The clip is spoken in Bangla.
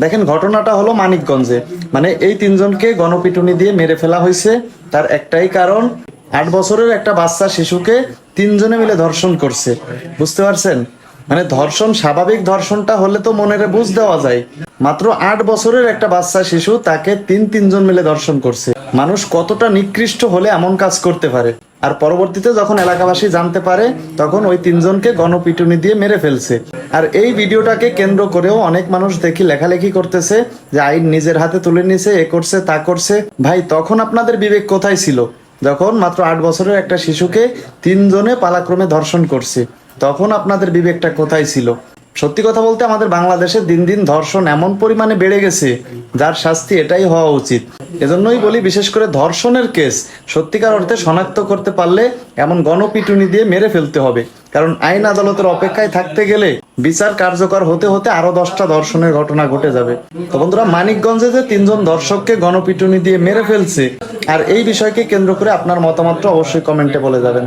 দেখেন ঘটনাটা হলো মানিকগঞ্জে, মানে এই তিনজনকে গণপিটুনি দিয়ে মেরে ফেলা হয়েছে। তার একটাই কারণ, 8 বছরের একটা বাচ্চা শিশুকে তিনজনে মিলে ধর্ষণ করছে। বুঝতে পারছেন? মানে ধর্ষণ, স্বাভাবিক ধর্ষণটা হলে তো মনের বুঝ দেওয়া যায়, মাত্র 8 বছরের একটা বাচ্চা শিশু তাকে তিনজন মিলে ধর্ষণ করছে। মানুষ কতটা নিকৃষ্ট হলে এমন কাজ করতে পারে। আর পরবর্তীতে যখন এলাকাবাসী জানতে পারে, তখন ওই তিনজনকে গণপিটুনি দিয়ে মেরে ফেলছে। আর এই ভিডিওটাকে কেন্দ্র করেও অনেক মানুষ দেখি লেখালেখি করতেছে যে আইন নিজের হাতে তুলে নিছে, এ করছে তা করছে। ভাই, তখন আপনাদের বিবেক কোথায় ছিল? যখন মাত্র 8 বছরের একটা শিশুকে তিনজনে পালাক্রমে ধর্ষণ করছে, তখন আপনাদের বিবেকটা কোথায় ছিল? সত্যি কথা বলতে আমাদের বাংলাদেশে দিন দিন ধর্ষণ এমন পরিমাণে বেড়ে গেছে, যার শাস্তি এটাই হওয়া উচিত। এজন্যই বলি, বিশেষ করে ধর্ষণের কেস সত্যিকার অর্থে শনাক্ত করতে পারলে এমন গণপিটুনি দিয়ে মেরে ফেলতে হবে। কারণ আইন আদালতের অপেক্ষায় থাকতে গেলে বিচার কার্যকর হতে হতে আরো 10টা ধর্ষণের ঘটনা ঘটে যাবে। তো বন্ধুরা, মানিকগঞ্জে যে তিনজন দর্শককে গণপিটুনি দিয়ে মেরে ফেলছে, আর এই বিষয়কে কেন্দ্র করে আপনার মতামতটা অবশ্যই কমেন্টে বলে যাবেন।